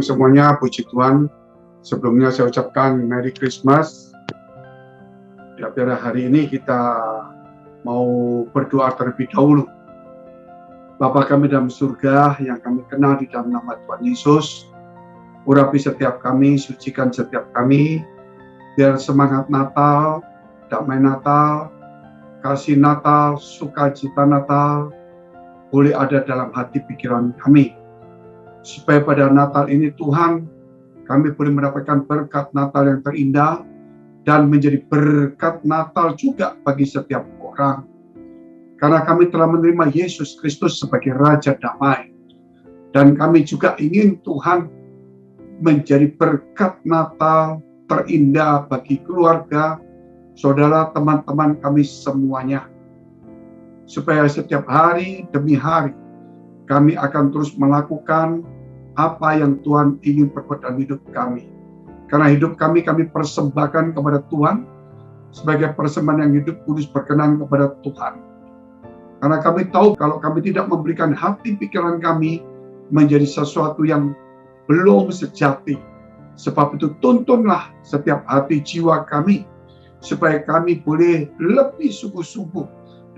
Shalom semuanya, puji Tuhan. Sebelumnya saya ucapkan Merry Christmas. Ya, pada hari ini kita mau berdoa terlebih dahulu. Bapa kami dalam surga yang kami kenal di dalam nama Tuhan Yesus, urapi setiap kami, sucikan setiap kami, biar semangat Natal, damai Natal, kasih Natal, sukacita Natal boleh ada dalam hati pikiran kami. Supaya pada Natal ini Tuhan, kami boleh mendapatkan berkat Natal yang terindah dan menjadi berkat Natal juga bagi setiap orang. Karena kami telah menerima Yesus Kristus sebagai Raja Damai. Dan kami juga ingin Tuhan menjadi berkat Natal terindah bagi keluarga, saudara, teman-teman kami semuanya. Supaya setiap hari demi hari kami akan terus melakukan apa yang Tuhan ingin perbuat dalam hidup kami. Karena hidup kami persembahkan kepada Tuhan sebagai persembahan yang hidup kudus berkenan kepada Tuhan. Karena kami tahu kalau kami tidak memberikan hati pikiran kami menjadi sesuatu yang belum sejati. Sebab itu tuntunlah setiap hati jiwa kami supaya kami boleh lebih sungguh-sungguh,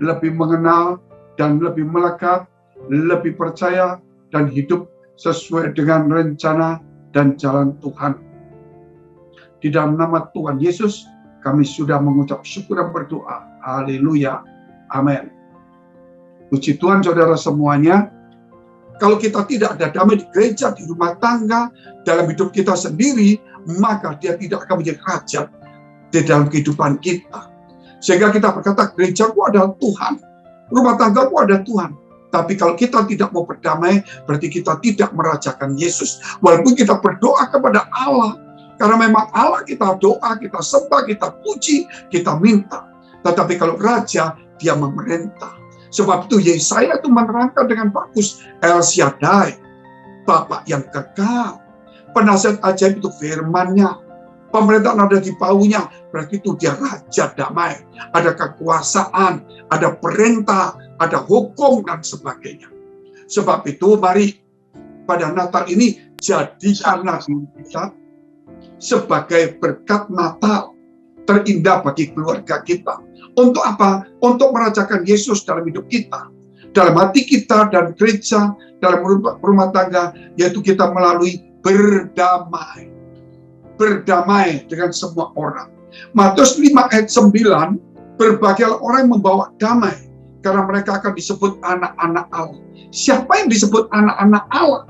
lebih mengenal dan lebih melekat, lebih percaya dan hidup sesuai dengan rencana dan jalan Tuhan. Di dalam nama Tuhan Yesus, kami sudah mengucap syukur dan berdoa. Haleluya. Amin. Puji Tuhan saudara semuanya. Kalau kita tidak ada damai di gereja, di rumah tangga, dalam hidup kita sendiri, maka dia tidak akan menjadi raja di dalam kehidupan kita. Sehingga kita berkata, gerejaku adalah Tuhan, rumah tanggaku adalah Tuhan. Tapi kalau kita tidak mau berdamai, berarti kita tidak merajakan Yesus. Walaupun kita berdoa kepada Allah, karena memang Allah kita doa, kita sembah, kita puji, kita minta. Tetapi kalau raja, dia memerintah. Sebab itu Yesaya itu menerangkan dengan bagus, El Shaddai, Bapa yang kekal. Penasihat ajaib itu firman-Nya. Pemerintahan ada di baunya, berarti itu dia raja damai. Ada kekuasaan, ada perintah, ada hukum, dan sebagainya. Sebab itu mari pada Natal ini jadikanlah kita sebagai berkat Natal terindah bagi keluarga kita. Untuk apa? Untuk merajakan Yesus dalam hidup kita, dalam hati kita dan gereja, dalam rumah tangga, yaitu kita melalui berdamai. Berdamai dengan semua orang. Matius 5 ayat 9, berbahagialah orang yang membawa damai, karena mereka akan disebut anak-anak Allah. Siapa yang disebut anak-anak Allah?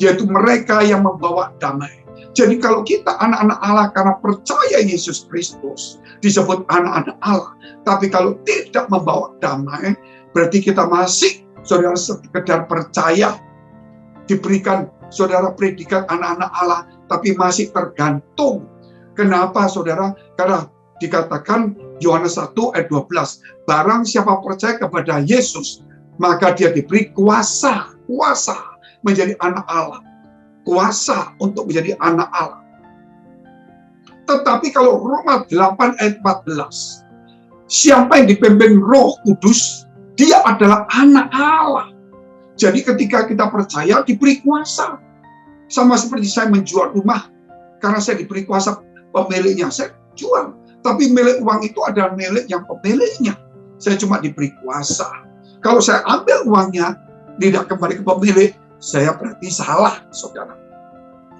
Yaitu mereka yang membawa damai. Jadi kalau kita anak-anak Allah karena percaya Yesus Kristus, disebut anak-anak Allah. Tapi kalau tidak membawa damai, berarti kita masih, saudara, sekedar percaya, diberikan saudara predikat anak-anak Allah, tapi masih tergantung. Kenapa saudara? Karena dikatakan Yohanes 1 ayat 12, barang siapa percaya kepada Yesus, maka dia diberi kuasa menjadi anak Allah. Kuasa untuk menjadi anak Allah. Tetapi kalau Roma 8 ayat 14, siapa yang dipimpin Roh Kudus, dia adalah anak Allah. Jadi ketika kita percaya, diberi kuasa. Sama seperti saya menjual rumah, karena saya diberi kuasa pemiliknya, saya jual. Tapi milik uang itu adalah milik yang pemiliknya. Saya cuma diberi kuasa. Kalau saya ambil uangnya, tidak kembali ke pemilik, saya berarti salah, saudara.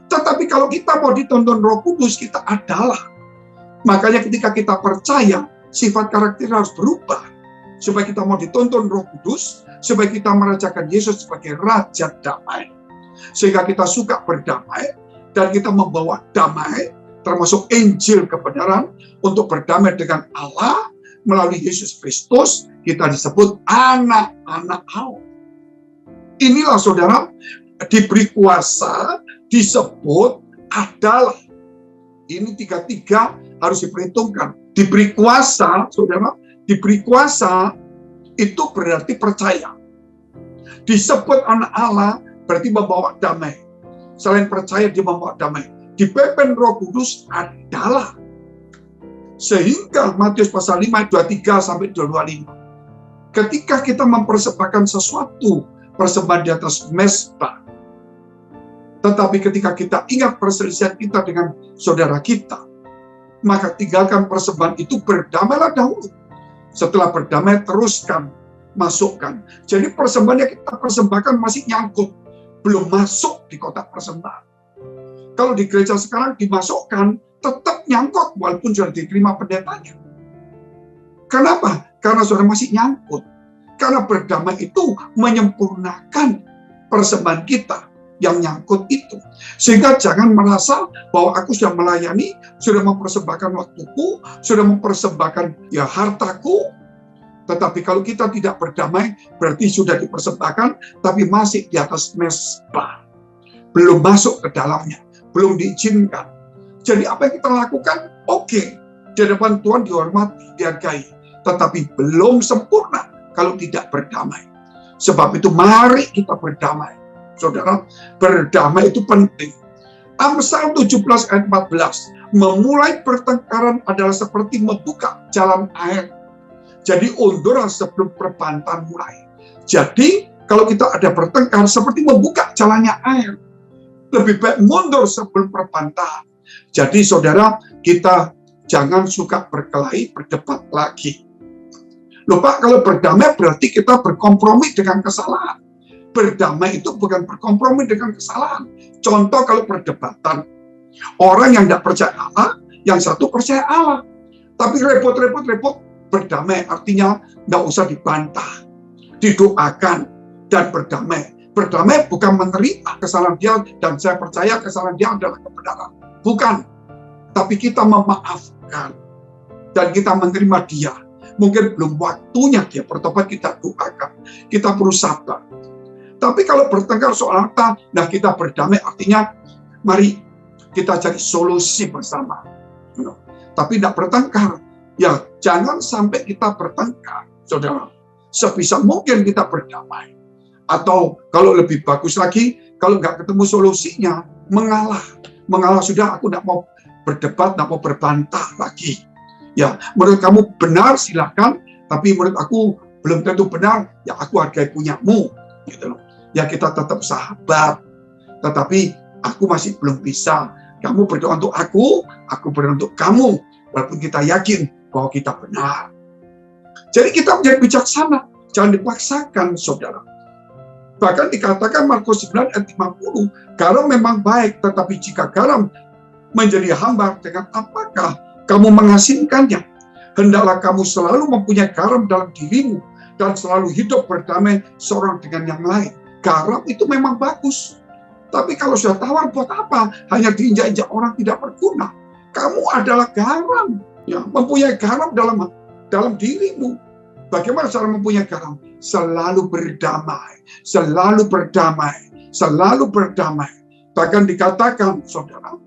Tetapi kalau kita mau dituntun Roh Kudus, kita adalah. Makanya ketika kita percaya, sifat karakter harus berubah. Supaya kita mau dituntun Roh Kudus, supaya kita merajakan Yesus sebagai Raja Damai. Sehingga kita suka berdamai, dan kita membawa damai, termasuk Injil kebenaran, untuk berdamai dengan Allah, melalui Yesus Kristus, kita disebut anak-anak Allah. Inilah saudara, diberi kuasa, disebut adalah. Ini tiga harus diperhitungkan. Diberi kuasa, saudara, diberi kuasa, itu berarti percaya. Disebut anak Allah, berarti membawa damai. Selain percaya, dia membawa damai. Dipimpin Roh Kudus adalah. Sehingga Matius pasal 5 ayat 23 sampai 25. Ketika kita mempersembahkan sesuatu, persembahan di atas mezbah, Tetapi ketika kita ingat perselisihan kita dengan saudara kita, maka tinggalkan persembahan itu, berdamailah dahulu. Setelah berdamai, teruskan, masukkan. Jadi persembahan yang kita persembahkan masih nyangkut, belum masuk di kotak persembahan. Kalau di gereja sekarang dimasukkan, tetap nyangkut walaupun sudah diterima pendetanya. Kenapa? Karena sudah masih nyangkut. Karena berdamai itu menyempurnakan persembahan kita yang nyangkut itu. Sehingga jangan merasa bahwa aku sudah melayani, sudah mempersembahkan waktuku, sudah mempersembahkan hartaku. Tetapi kalau kita tidak berdamai, berarti sudah dipersembahkan, tapi masih di atas mezbah. Belum masuk ke dalamnya, belum diizinkan. Jadi apa yang kita lakukan, oke, di hadapan Tuhan dihormati, dihargai. Tetapi belum sempurna kalau tidak berdamai. Sebab itu mari kita berdamai. Saudara, berdamai itu penting. Amsal 17 ayat 14, memulai pertengkaran adalah seperti membuka jalan air. Jadi undurlah sebelum perbantahan mulai. Jadi kalau kita ada bertengkar seperti membuka jalannya air. Lebih baik mundur sebelum perbantahan. Jadi saudara, kita jangan suka berkelahi, berdebat lagi. Loh Pak, kalau berdamai berarti kita berkompromi dengan kesalahan. Berdamai itu bukan berkompromi dengan kesalahan. Contoh kalau perdebatan, orang yang tidak percaya Allah, yang satu percaya Allah. Tapi repot-repot berdamai, artinya tidak usah dibantah, didoakan, dan berdamai. Berdamai bukan menerima kesalahan dia, dan saya percaya kesalahan dia adalah kebenaran. Bukan. Tapi kita memaafkan, dan kita menerima dia. Mungkin belum waktunya dia bertobat, kita doakan. Kita perlu sabar. Tapi kalau bertengkar soal harta, nah kita berdamai, artinya mari kita cari solusi bersama. Tapi tidak bertengkar. Ya, jangan sampai kita bertengkar, saudara. Sebisa mungkin kita berdamai. Atau kalau lebih bagus lagi, kalau nggak ketemu solusinya, mengalah. Mengalah sudah, aku tidak mau berdebat, tidak mau berbantah lagi. Ya, menurut kamu benar silakan, tapi menurut aku belum tentu benar, ya aku hargai punyamu, gitu loh. Ya kita tetap sahabat, tetapi aku masih belum bisa. Kamu berdoa untuk aku berdoa untuk kamu, walaupun kita yakin bahwa kita benar. Jadi kita menjadi bijaksana, jangan dipaksakan, saudara. Bahkan dikatakan Markus 9 ayat 50, garam memang baik, tetapi jika garam menjadi hambar, dengan apakah kamu mengasinkannya? Hendaklah kamu selalu mempunyai garam dalam dirimu, dan selalu hidup berdamai seorang dengan yang lain. Garam itu memang bagus. Tapi kalau sudah tawar, buat apa? Hanya diinjak-injak orang tidak berguna. Kamu adalah garam. Ya, mempunyai garam dalam dirimu. Bagaimana cara mempunyai garam? Selalu berdamai. Selalu berdamai. Selalu berdamai. Bahkan dikatakan, saudara,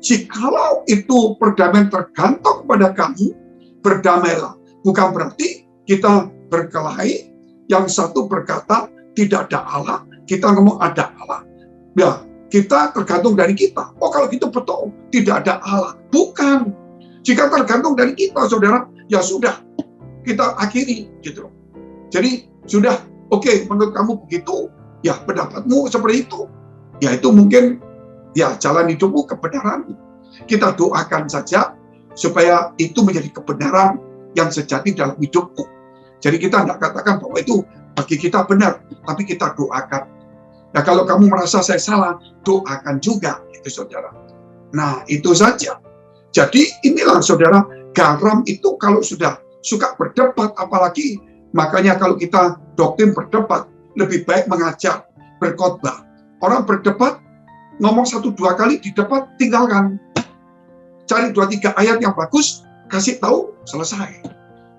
jikalau itu perdamaian tergantung kepada kamu, berdamailah. Bukan berarti kita berkelahi, yang satu berkata, tidak ada Allah, kita ngomong ada Allah. Ya, kita tergantung dari kita. Oh, kalau gitu betul, tidak ada Allah. Bukan. Jika tergantung dari kita, saudara, ya sudah, kita akhiri, gitu. Jadi, sudah, oke, menurut kamu begitu, ya pendapatmu seperti itu. Ya, itu mungkin, ya jalan hidupmu, kebenaran. Kita doakan saja, supaya itu menjadi kebenaran yang sejati dalam hidupmu. Jadi kita tidak katakan bahwa itu bagi kita benar, tapi kita doakan. Nah, kalau kamu merasa saya salah, doakan juga, itu saudara. Nah, itu saja. Jadi inilah saudara, garam itu kalau sudah suka berdebat, apalagi makanya kalau kita doktrin berdebat, lebih baik mengajar, berkhotbah. Orang berdebat, ngomong 1-2 kali di debat, tinggalkan. Cari 2-3 ayat yang bagus, kasih tahu, selesai.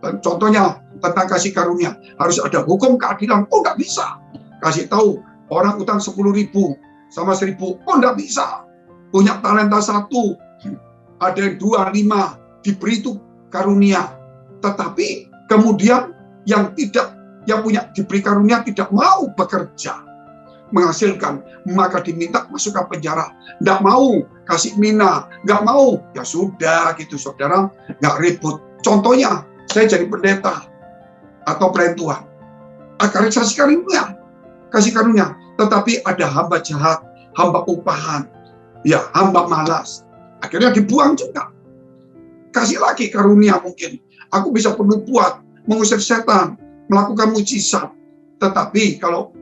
Dan contohnya tentang kasih karunia, harus ada hukum keadilan. Oh, nggak bisa. Kasih tahu, orang utang 10.000 sama 1.000, oh nggak bisa. Punya talenta 1, ada 2, 5, diberi itu karunia. Tetapi kemudian yang punya diberi karunia tidak mau bekerja, menghasilkan, maka diminta masuk ke penjara. Nggak mau kasih mina, nggak mau, ya sudah gitu saudara, nggak ribut. Contohnya, saya jadi pendeta atau pelayan Tuhan, kasih karunia, tetapi ada hamba jahat hamba upahan, ya hamba malas. Akhirnya dibuang juga. Kasih lagi karunia mungkin. Aku bisa bernubuat, mengusir setan, melakukan mujizat. Tetapi kalau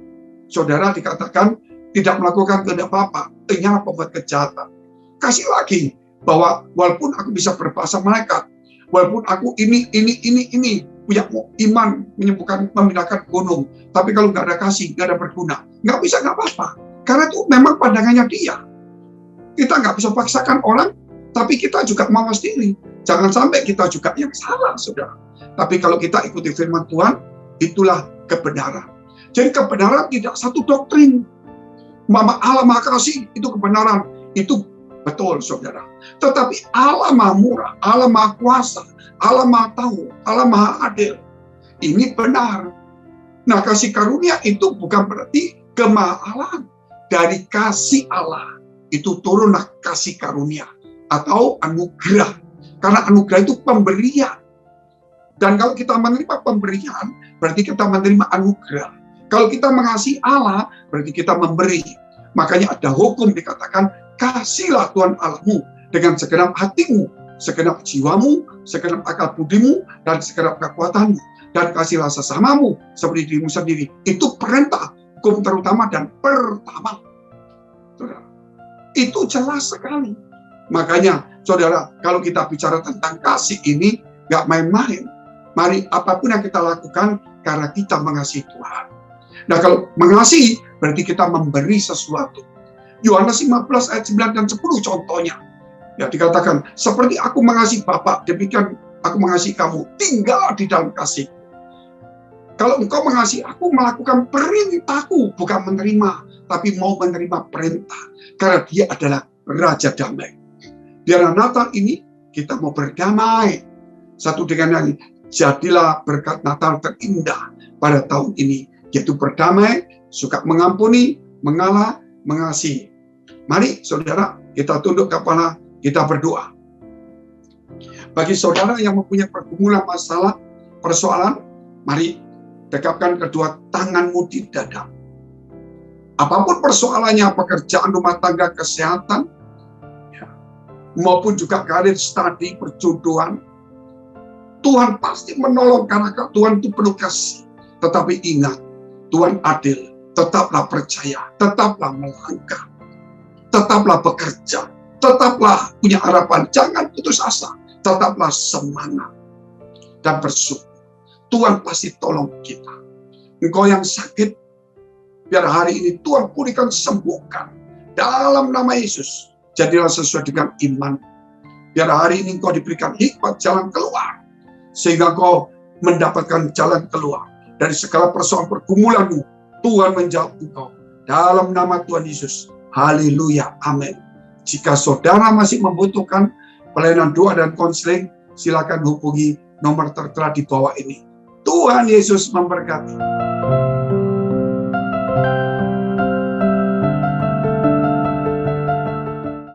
saudara dikatakan tidak melakukan kehendak Bapa, ternyata pembuat kejahatan. Kasih lagi bahwa walaupun aku bisa berbahasa malaikat, walaupun aku ini punya iman menyembuhkan, memindahkan gunung, tapi kalau nggak ada kasih, nggak ada berguna, nggak bisa, nggak apa-apa. Karena itu memang pandangannya dia. Kita nggak bisa paksakan orang, tapi kita juga mawas diri. Jangan sampai kita juga yang salah, saudara. Tapi kalau kita ikuti firman Tuhan, itulah kebenaran. Jadi kebenaran tidak satu doktrin. Mama Allah Maha Kasih, itu kebenaran. Itu betul, saudara. Tetapi Allah Maha Murah, Allah Maha Kuasa, Allah Maha Tahu, Allah Maha Adil. Ini benar. Nah, kasih karunia itu bukan berarti kemahalan. Dari kasih Allah, itu turunlah kasih karunia. Atau anugerah. Karena anugerah itu pemberian. Dan kalau kita menerima pemberian, berarti kita menerima anugerah. Kalau kita mengasihi Allah, berarti kita memberi. Makanya ada hukum dikatakan, kasihlah Tuhan Allahmu dengan segenap hatimu, segenap jiwamu, segenap akal budimu, dan segenap kekuatanmu. Dan kasihlah sesamamu seperti dirimu sendiri. Itu perintah, hukum terutama dan pertama. Saudara, itu jelas sekali. Makanya, saudara, kalau kita bicara tentang kasih ini, nggak main-main. Mari, apapun yang kita lakukan, karena kita mengasihi Tuhan. Nah, kalau mengasihi, berarti kita memberi sesuatu. Yohanes 15 ayat 9 dan 10 contohnya. Ya, dikatakan, seperti aku mengasihi Bapa, demikian aku mengasihi kamu. Tinggal di dalam kasih. Kalau engkau mengasihi aku, melakukan perintahku, bukan menerima, tapi mau menerima perintah. Karena dia adalah Raja Damai. Di hari Natal ini, kita mau berdamai satu dengan yang lain. Jadilah berkat Natal terindah pada tahun ini, yaitu berdamai, suka mengampuni, mengalah, mengasihi. Mari, saudara, kita tunduk kepala, kita berdoa. Bagi saudara yang mempunyai pergumulan masalah, persoalan, mari dekapkan kedua tanganmu di dada. Apapun persoalannya, pekerjaan, rumah tangga, kesehatan, maupun juga karir, studi, perjodohan, Tuhan pasti menolong karena Tuhan itu penuh kasih. Tetapi ingat, Tuhan adil. Tetaplah percaya, tetaplah melangkah, tetaplah bekerja, tetaplah punya harapan. Jangan putus asa, tetaplah semangat dan bersyukur. Tuhan pasti tolong kita. Engkau yang sakit, biar hari ini Tuhan pulihkan, sembuhkan. Dalam nama Yesus, jadilah sesuai dengan iman. Biar hari ini engkau diberikan hikmat jalan keluar. Sehingga engkau mendapatkan jalan keluar. Dari segala persoalan pergumulanmu, Tuhan menjawab engkau. Dalam nama Tuhan Yesus. Haleluya. Amin. Jika saudara masih membutuhkan pelayanan doa dan konseling, silakan hubungi nomor tertera di bawah ini. Tuhan Yesus memberkati.